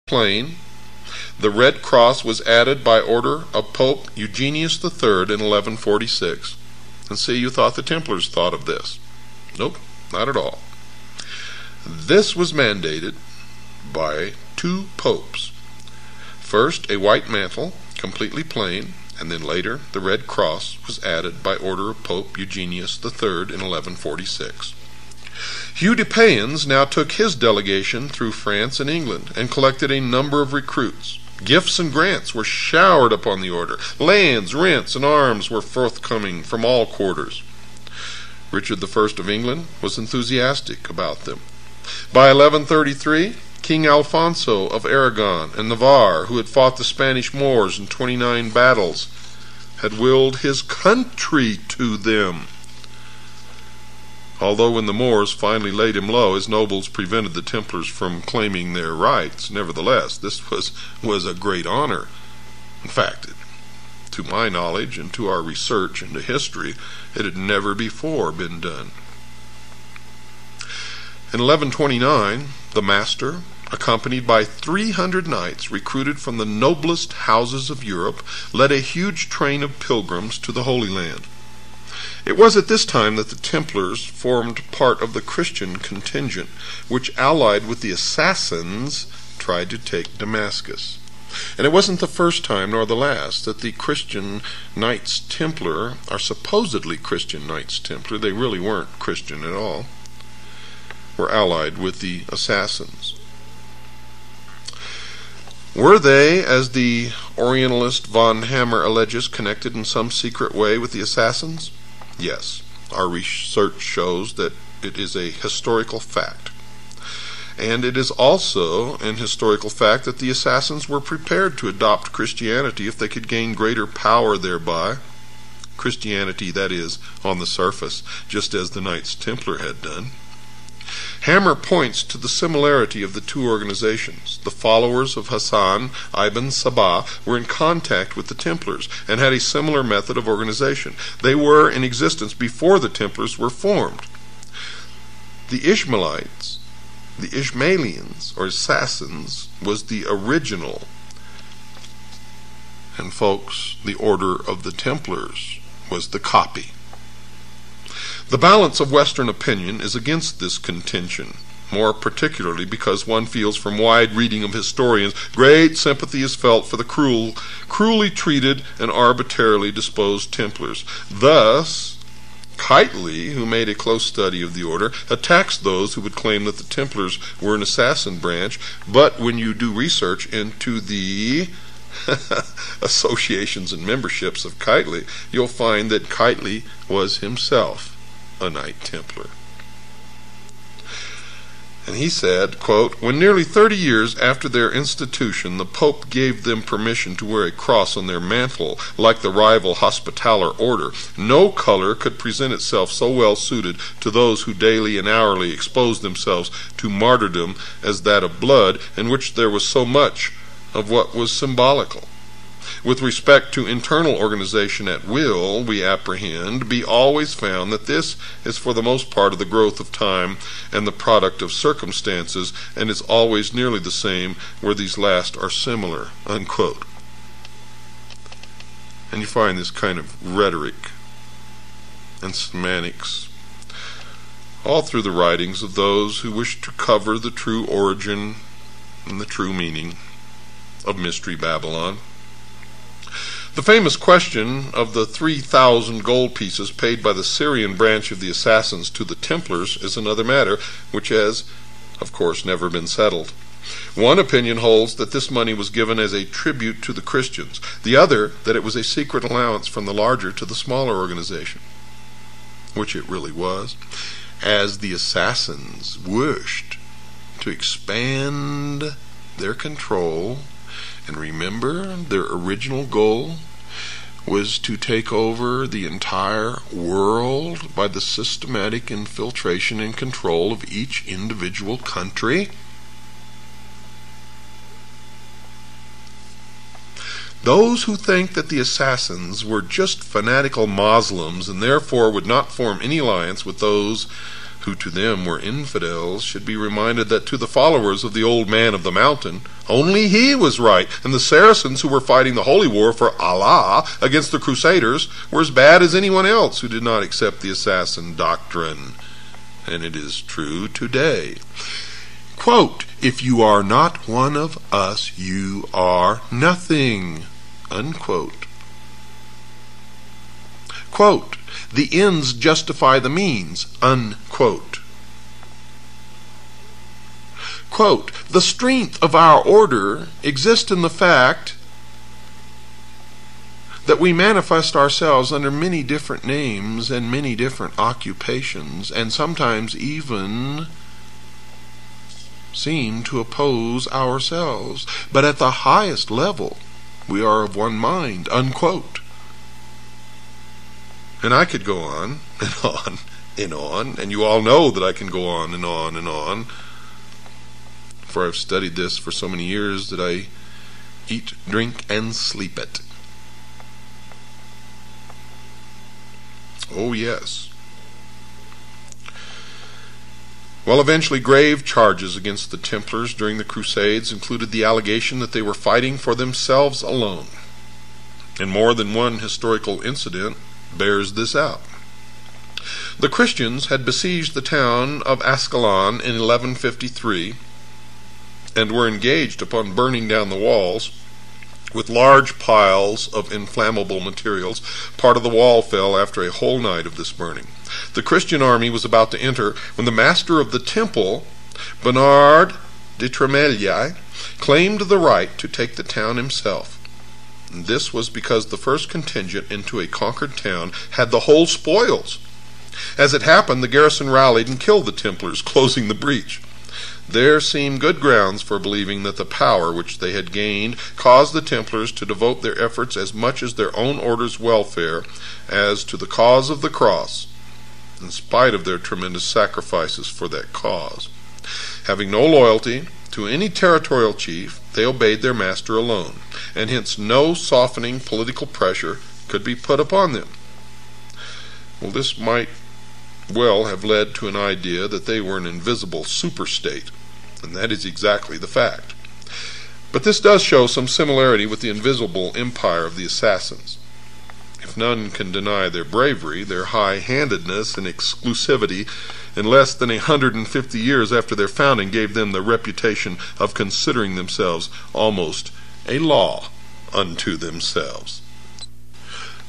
plain. The red cross was added by order of Pope Eugenius III in 1146. And see, you thought the Templars thought of this. Nope, not at all. This was mandated by two popes. First, a white mantle, completely plain, and then later the red cross was added by order of Pope Eugenius III in 1146. Hugh de Payens now took his delegation through France and England and collected a number of recruits. Gifts and grants were showered upon the order. Lands, rents, and arms were forthcoming from all quarters. Richard I of England was enthusiastic about them. By 1133, King Alfonso of Aragon and Navarre, who had fought the Spanish Moors in 29 battles, had willed his country to them. Although when the Moors finally laid him low, his nobles prevented the Templars from claiming their rights. Nevertheless, this was a great honor. In fact, to my knowledge and to our research into history, it had never before been done. In 1129, the master, accompanied by 300 knights recruited from the noblest houses of Europe, led a huge train of pilgrims to the Holy Land. It was at this time that the Templars formed part of the Christian contingent, which, allied with the assassins, tried to take Damascus. And it wasn't the first time nor the last that the Christian Knights Templar, or supposedly Christian Knights Templar, they really weren't Christian at all, were allied with the assassins. Were they, as the Orientalist von Hammer alleges, connected in some secret way with the assassins? Yes, our research shows that it is a historical fact. And it is also an historical fact that the assassins were prepared to adopt Christianity if they could gain greater power thereby. Christianity, that is, on the surface, just as the Knights Templar had done. Hammer points to the similarity of the two organizations. The followers of Hassan ibn Sabah were in contact with the Templars and had a similar method of organization. They were in existence before the Templars were formed. The Ishmaelites, the Ishmaelians, or assassins, was the original. And folks, the order of the Templars was the copy. The balance of Western opinion is against this contention, more particularly because one feels from wide reading of historians great sympathy is felt for the cruelly treated and arbitrarily disposed Templars. Thus, Kitely, who made a close study of the order, attacks those who would claim that the Templars were an assassin branch, but when you do research into the associations and memberships of Kitely, you'll find that Kitely was himself a Knight Templar. And he said, quote, "When nearly 30 years after their institution, the Pope gave them permission to wear a cross on their mantle, like the rival Hospitaller order, no color could present itself so well suited to those who daily and hourly exposed themselves to martyrdom as that of blood, in which there was so much of what was symbolical. With respect to internal organization at will, we apprehend, be always found that this is for the most part of the growth of time and the product of circumstances, and is always nearly the same where these last are similar," unquote. And you find this kind of rhetoric and semantics all through the writings of those who wish to cover the true origin and the true meaning of Mystery Babylon. The famous question of the 3,000 gold pieces paid by the Syrian branch of the assassins to the Templars is another matter, which has, of course, never been settled. One opinion holds that this money was given as a tribute to the Christians, the other that it was a secret allowance from the larger to the smaller organization, which it really was, as the assassins wished to expand their control. And remember, their original goal was to take over the entire world by the systematic infiltration and control of each individual country. Those who think that the assassins were just fanatical Muslims and therefore would not form any alliance with those who to them were infidels, should be reminded that to the followers of the old man of the mountain, only he was right, and the Saracens who were fighting the holy war for Allah against the Crusaders were as bad as anyone else who did not accept the assassin doctrine. And it is true today. Quote, "If you are not one of us, you are nothing." Unquote. Quote, "The ends justify the means." Unquote. Quote, "The strength of our order exists in the fact that we manifest ourselves under many different names and many different occupations, and sometimes even seem to oppose ourselves. But at the highest level, we are of one mind." Unquote. And I could go on and on and on, and you all know that I can go on and on and on, for I've studied this for so many years that I eat, drink, and sleep it. Oh, yes. Well, eventually grave charges against the Templars during the Crusades included the allegation that they were fighting for themselves alone. And more than one historical incident bears this out. The Christians had besieged the town of Ascalon in 1153 and were engaged upon burning down the walls with large piles of inflammable materials. Part of the wall fell after a whole night of this burning. The Christian army was about to enter when the master of the temple, Bernard de Tremeliae, claimed the right to take the town himself. And this was because the first contingent into a conquered town had the whole spoils. As it happened, the garrison rallied and killed the Templars, closing the breach. There seemed good grounds for believing that the power which they had gained caused the Templars to devote their efforts as much as their own order's welfare as to the cause of the cross, in spite of their tremendous sacrifices for that cause. Having no loyalty to any territorial chief, they obeyed their master alone, and hence no softening political pressure could be put upon them. Well, this might well have led to an idea that they were an invisible superstate, and that is exactly the fact. But this does show some similarity with the invisible empire of the assassins. If none can deny their bravery, their high-handedness and exclusivity in less than 150 years after their founding gave them the reputation of considering themselves almost a law unto themselves.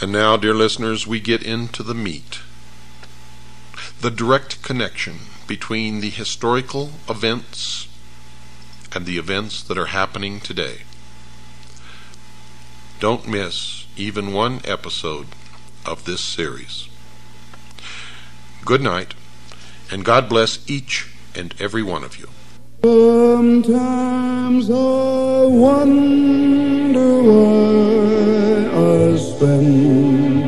And now, dear listeners, we get into the meat. The direct connection between the historical events and the events that are happening today. Don't miss even one episode of this series. Good night, and God bless each and every one of you. Sometimes I wonder why I spend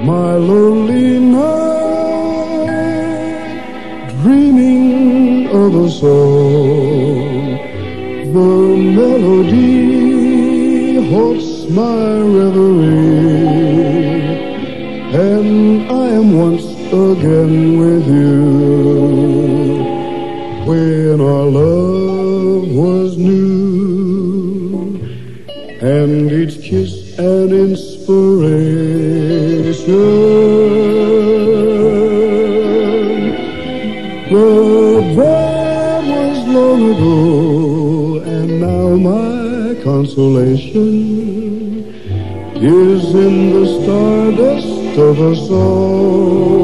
my lonely night dreaming of a song. The melody haunts my reverie, and I am once again with you. When our love was new, and each kiss an inspiration. But that was long ago, and now my consolation is in the stardust of a song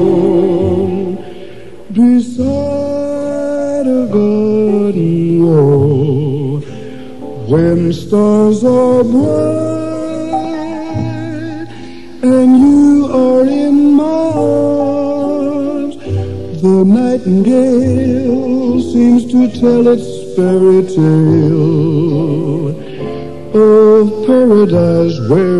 beside a garden wall. When stars are bright and you are in my arms, the nightingale seems to tell its fairy tale of paradise where